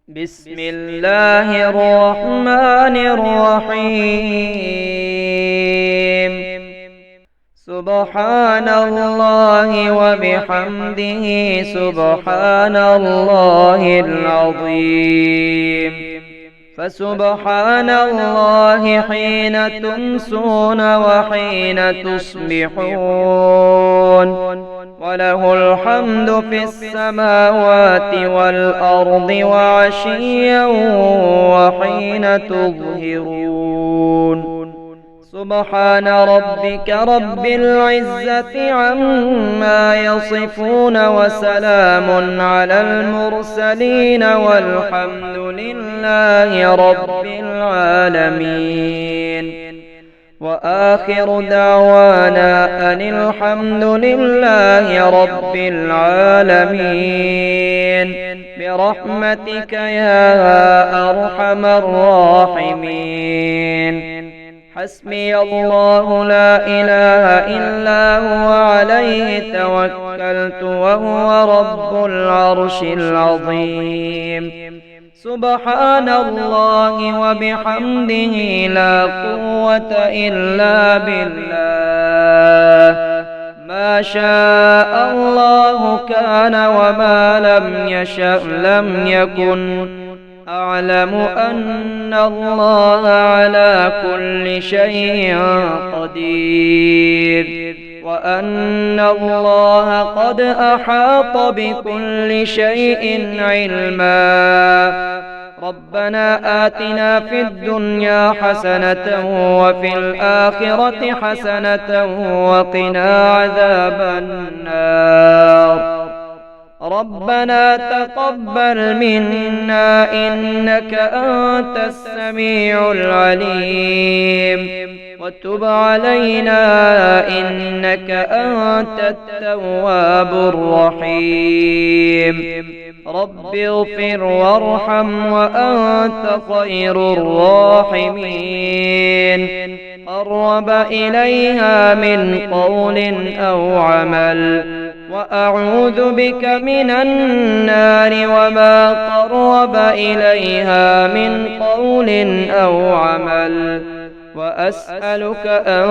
بسم الله الرحمن الرحيم. سبحان الله وبحمده سبحان الله العظيم. فسبحان الله حين تمسون وحين تصبحون، وله الحمد في السماوات والأرض وعشيا وحين تظهرون. سبحان ربك رب العزة عما يصفون وسلام على المرسلين والحمد لله رب العالمين. وآخر دعوانا أن الحمد لله رب العالمين برحمتك يا أرحم الراحمين. حسبي الله لا إله إلا هو عليه توكلت وهو رب العرش العظيم. سبحان الله وبحمده لا قوة إلا بالله. ما شاء الله كان وما لم يشأ لم يكن. أعلم أن الله على كل شيء قدير، وأن الله قد أحاط بكل شيء علما. ربنا آتنا في الدنيا حسنة وفي الآخرة حسنة وقنا عذاب النار. ربنا تقبل منا إنك أنت السميع العليم، وتب علينا إنك أنت التواب الرحيم. رب اغفر وارحم وأنت خير الراحمين. قرب إليها من قول أو عمل، وأعوذ بك من النار وما قرب إليها من قول أو عمل. وأسألك أن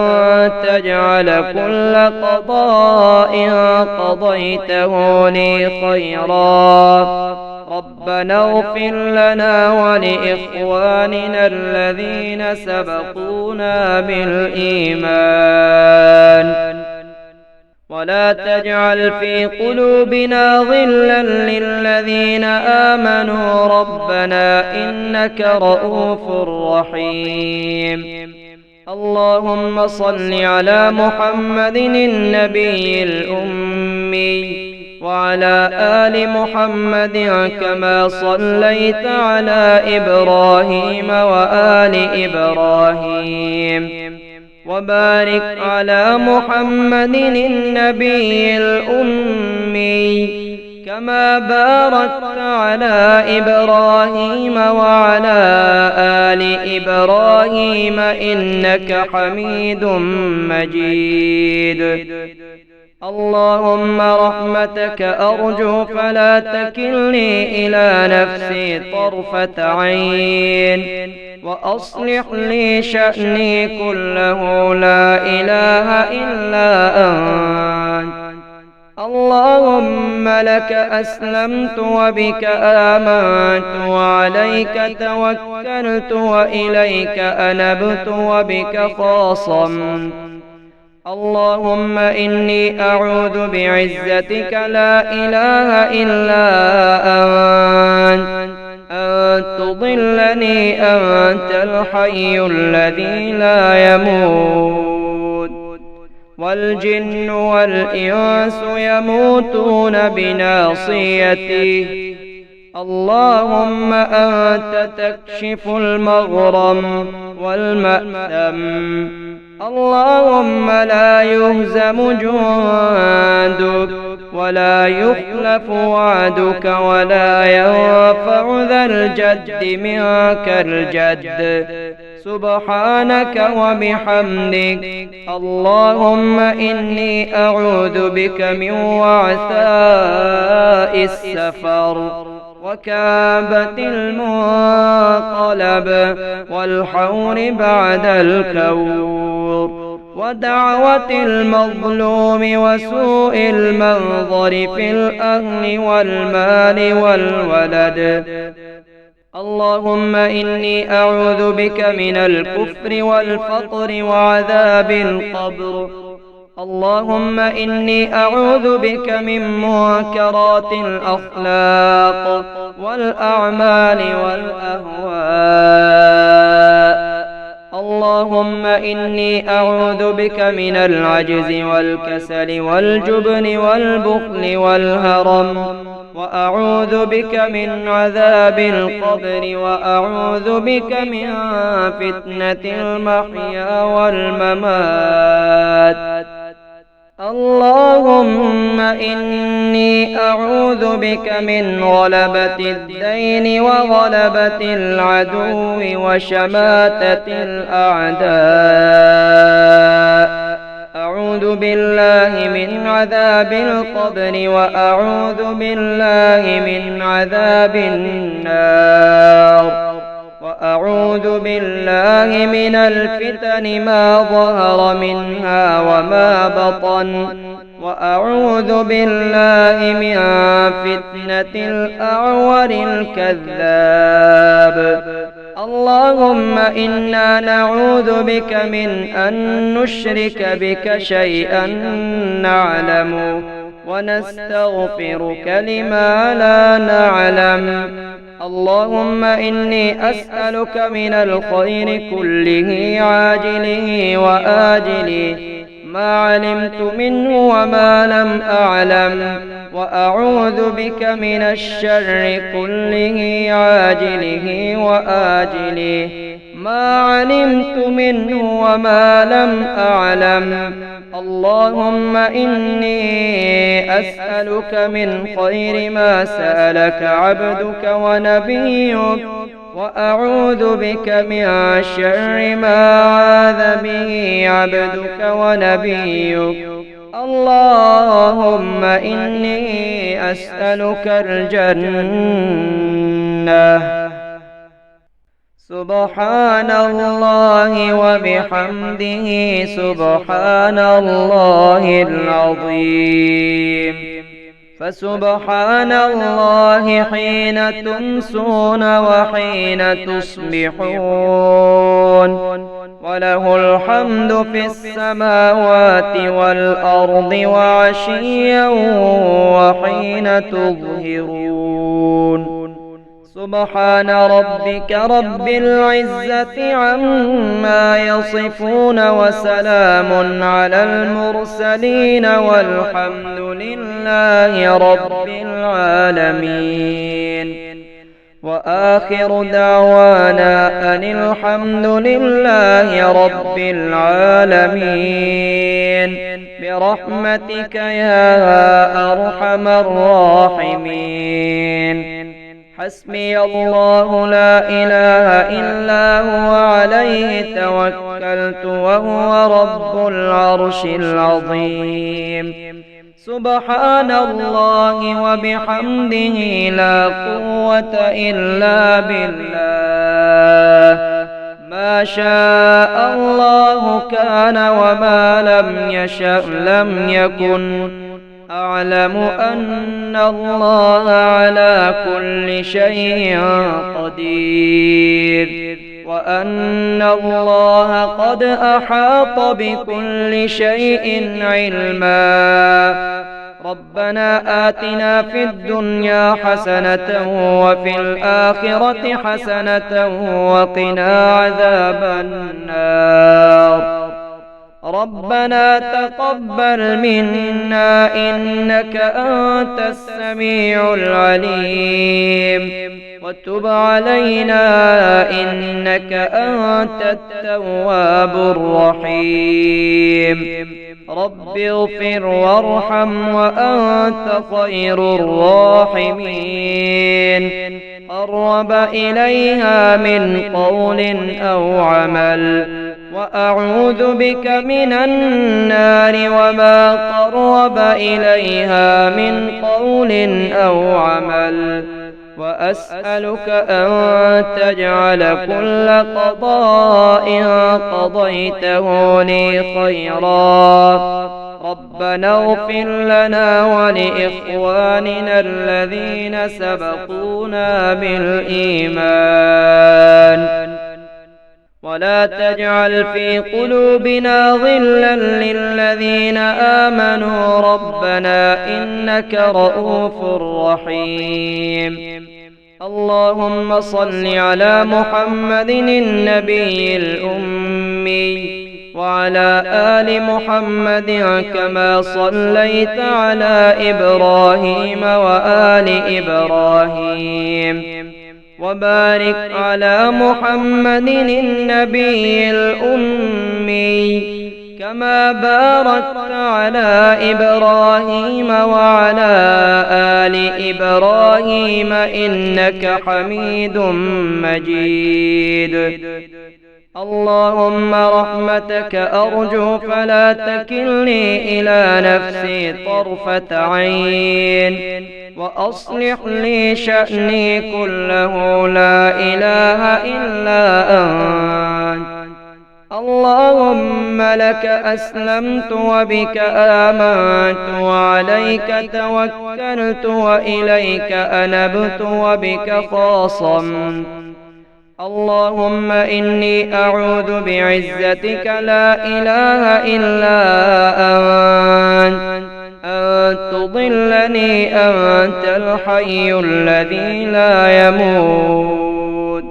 تجعل كل قضاء قضيته لي خيرا. ربنا اغفر لنا ولإخواننا الذين سبقونا بالإيمان، ولا تجعل في قلوبنا غلا للذين آمنوا ربنا إنك رؤوف رحيم. اللهم صل على محمد النبي الأمي وعلى آل محمد كما صليت على إبراهيم وآل إبراهيم، وبارك على محمد النبي الأمي كما باركت على إبراهيم وعلى آل إبراهيم إنك حميد مجيد. اللهم رحمتك أرجو فلا تكلني إلى نفسي طرفة عين، وأصلح لي شأني كله لا إله إلا أنت. اللهم لك أسلمت وبك آمنت وعليك توكلت وإليك أنبت وبك خاصمت. اللهم إني أعوذ بعزتك لا إله إلا أنت أن تضلني. أنت الحي الذي لا يموت، والجن والإنس يموتون بناصيته. اللهم أنت تكشف المغرم والمأثم. اللهم لا يهزم جندك ولا يخلف وعدك ولا ينفع ذا الجد منك الجد. سبحانك وبحمدك. اللهم إني أعوذ بك من وعثاء السفر وكابة المنقلب والحور بعد الكور ودعوة المظلوم وسوء المنظر في الأهل والمال والولد. اللهم إني أعوذ بك من الكفر والفقر وعذاب القبر. اللهم إني أعوذ بك من منكرات الأخلاق والأعمال والأهواء. اللهم إني أعوذ بك من العجز والكسل والجبن والبخل والهرم، وأعوذ بك من عذاب القبر، وأعوذ بك من فتنة المحيا والممات. اللهم إني أعوذ بك من غلبة الدين وغلبة العدو وشماتة الأعداء. أعوذ بالله من عذاب القبر، وأعوذ بالله من عذاب النار، وأعوذ بالله من الفتن ما ظهر منها وما بطن، وأعوذ بالله من فتنة الأعور الكذاب. اللهم إنا نعوذ بك من أن نشرك بك شيئا نعلم، ونستغفرك لما لا نعلم. اللهم إني أسألك من الخير كله عاجله وآجله ما علمت منه وما لم أعلم، وأعوذ بك من الشر كله عاجله وآجله ما علمت منه وما لم أعلم. اللهم إني أسألك من خير ما سألك عبدك ونبيك، وأعوذ بك من شر ما عاذ به عبدك ونبيك. اللهم إني أسألك الجنة. سبحان الله وبحمده سبحان الله العظيم. فسبحان الله حين تمسون وحين تصبحون، وله الحمد في السماوات والأرض وعشيا وحين تظهرون. سبحان ربك رب العزة عما يصفون، وسلام على المرسلين، والحمد لله رب العالمين. وآخر دعوانا أن الحمد لله رب العالمين، برحمتك يا أرحم الراحمين. حسبي الله لا إله إلا هو عليه توكلت وهو رب العرش العظيم. سبحان الله وبحمده لا قوة إلا بالله. ما شاء الله كان وما لم يشأ لم يكن. أعلم أن الله على كل شيء قدير، وأن الله قد أحاط بكل شيء علما. ربنا آتنا في الدنيا حسنة وفي الآخرة حسنة وقنا عذاب النار. ربنا تقبل منا إنك أنت السميع العليم، وتب علينا إنك أنت التواب الرحيم. رب اغفر وارحم وأنت خير الراحمين. قرب إليها من قول أو عمل، وأعوذ بك من النار وما قرب إليها من قول أو عمل. وأسألك أن تجعل كل قضاء قضيته لي خيرا. ربنا اغفر لنا ولإخواننا الذين سبقونا بالإيمان ولا تجعل في قلوبنا غلا للذين آمنوا ربنا إنك رؤوف رحيم. اللهم صل على محمد النبي الأمي وعلى آل محمد كما صليت على إبراهيم وآل إبراهيم وبارك على محمد النبي الأمي كما باركت على إبراهيم وعلى آل إبراهيم إنك حميد مجيد. اللهم رحمتك أرجو فلا تكلني إلى نفسي طرفة عين وأصلح لي شأني كله لا إله إلا أنت. اللهم لك أسلمت وبك آمنت وعليك توكلت وإليك أنبت وبك خاصمت. اللهم إني أعوذ بعزتك لا إله إلا أنت أن تضلني أنت الحي الذي لا يموت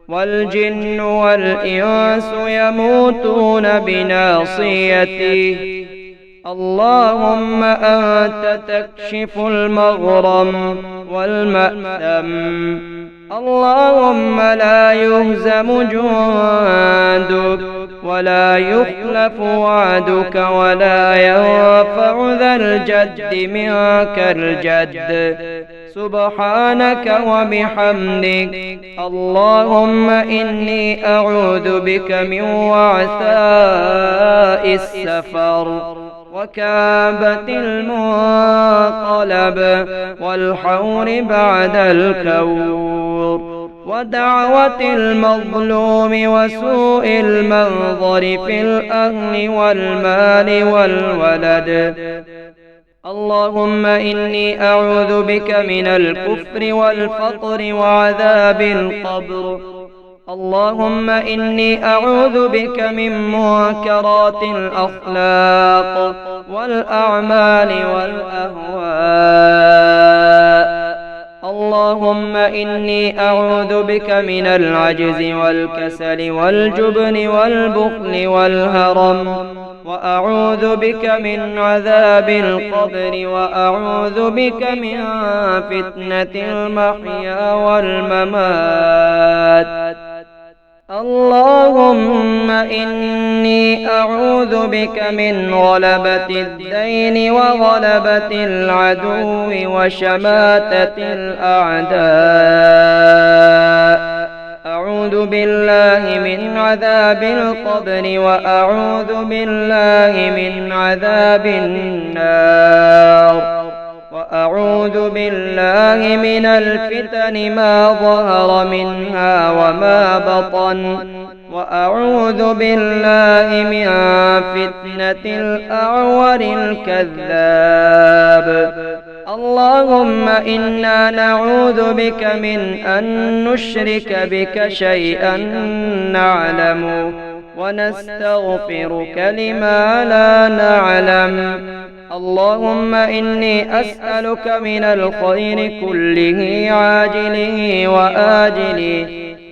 والجن والإنس يموتون بناصيته. اللهم أنت تكشف المغرم والمأثم. اللهم لا يهزم جندك ولا يخلف وعدك ولا ينفع ذا الجد منك الجد. سبحانك وبحمدك. اللهم إني أعوذ بك من وعثاء السفر وكابة المنقلب والحور بعد الكور ودعوة المظلوم وسوء المنظر في الأهل والمال والولد. اللهم إني أعوذ بك من الكفر والفقر وعذاب القبر. اللهم إني أعوذ بك من منكرات الأخلاق والأعمال والأهواء. اللهم إني أعوذ بك من العجز والكسل والجبن والبخل والهرم وأعوذ بك من عذاب القبر وأعوذ بك من فتنة المحيا والممات. اللهم إني أعوذ بك من غلبة الدين وغلبة العدو وشماتة الأعداء. أعوذ بالله من عذاب القبر وأعوذ بالله من عذاب النار وأعوذ بالله من الفتن ما ظهر منها وما بطن وأعوذ بالله من فتنة الأعور الكذاب. اللهم إنا نعوذ بك من أن نشرك بك شيئا نعلم ونستغفرك لما لا نعلم. اللهم إني أسألك من الخير كله عاجله وآجله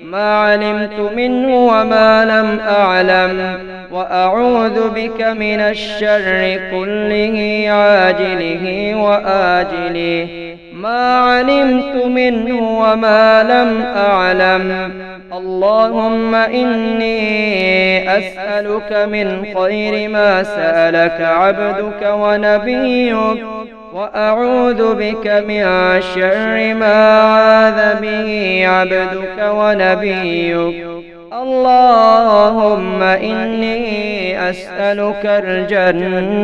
ما علمت منه وما لم أعلم وأعوذ بك من الشر كله عاجله وآجله ما علمت منه وما لم أعلم. اللهم إني أسألك من خير ما سألك عبدك ونبيك وأعوذ بك من شر ما عاذ به عبدك ونبيك. اللهم إني أسألك الجنة